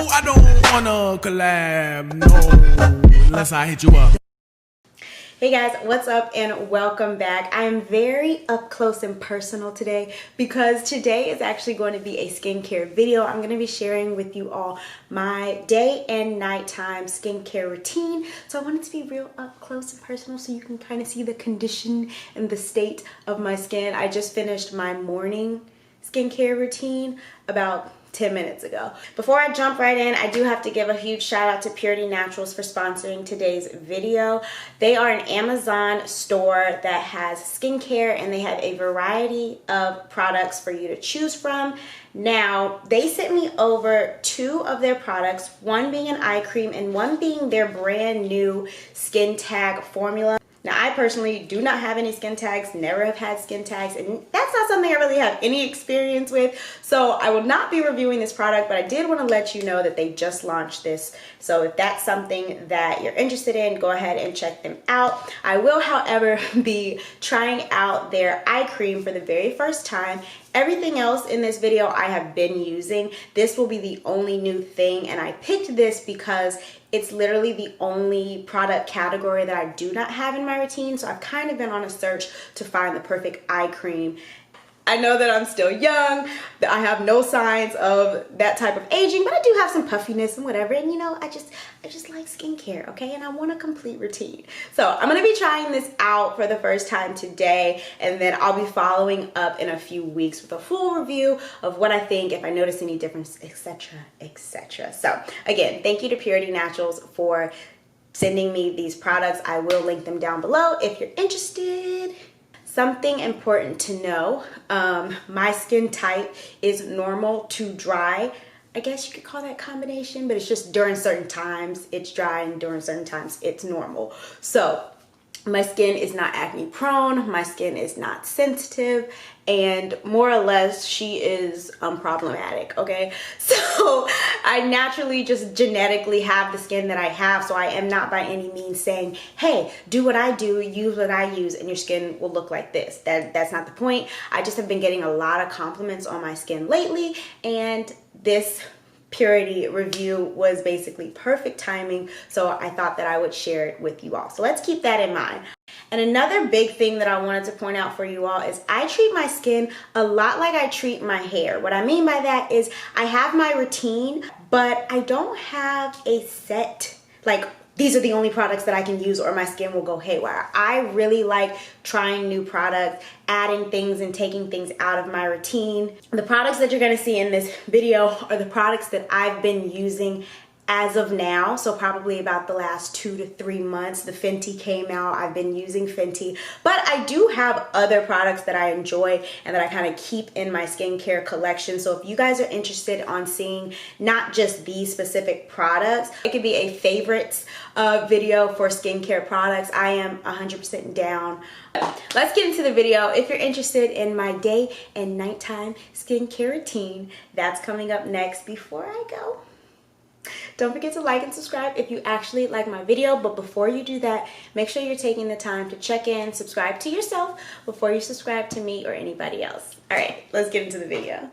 I don't wanna collab, no, unless I hit you up. Hey guys, what's up and welcome back. I am very up close and personal today because today is actually going to be a skincare video. I'm going to be sharing with you all my day and nighttime skincare routine. So I want it to be real up close and personal so you can kind of see the condition and the state of my skin. I just finished my morning skincare routine about 10 minutes ago. Before I jump right in, I do have to give a huge shout out to Pureauty Naturals for sponsoring today's video. They are an Amazon store that has skincare and they have a variety of products for you to choose from. Now, they sent me over 2 of their products, one being an eye cream and one being their brand new skin tag formula. Now, I personally do not have any skin tags, never have had skin tags, and that's not something I really have any experience with. So I will not be reviewing this product, but I did want to let you know that they just launched this. So if that's something that you're interested in, go ahead and check them out. I will, however, be trying out their eye cream for the very first time. Everything else in this video I have been using. This will be the only new thing, and I picked this because it's literally the only product category that I do not have in my routine. So I've kind of been on a search to find the perfect eye cream. I know that I'm still young, that I have no signs of that type of aging, but I do have some puffiness and whatever. And you know, I just like skincare, okay? And I want a complete routine. So I'm gonna be trying this out for the first time today, and then I'll be following up in a few weeks with a full review of what I think, if I notice any difference, etc., etc. So again, thank you to Pureauty Naturals for sending me these products. I will link them down below if you're interested. Something important to know, my skin type is normal to dry. I guess you could call that combination, but it's just during certain times it's dry and during certain times it's normal. So my skin is not acne prone, my skin is not sensitive, and more or less she is unproblematic, okay? So I naturally just genetically have the skin that I have, so I am not by any means saying, hey, do what I do, use what I use, and your skin will look like this. That's not the point. I just have been getting a lot of compliments on my skin lately, and this Pureauty review was basically perfect timing, so I thought that I would share it with you all. So let's keep that in mind. And another big thing that I wanted to point out for you all is I treat my skin a lot like I treat my hair. What I mean by that is I have my routine, but I don't have a set, like, these are the only products that I can use or my skin will go haywire. I really like trying new products, adding things and taking things out of my routine. The products that you're gonna see in this video are the products that I've been using as of now, so probably about the last 2 to 3 months. The Fenty came out, I've been using Fenty, but I do have other products that I enjoy and that I kind of keep in my skincare collection. So if you guys are interested on seeing not just these specific products, it could be a favorites video for skincare products. I am 100% down. Let's get into the video. If you're interested in my day and nighttime skincare routine, that's coming up next. Before I go, don't forget to like and subscribe if you actually like my video, but before you do that, make sure you're taking the time to check in, subscribe to yourself before you subscribe to me or anybody else. All right, let's get into the video.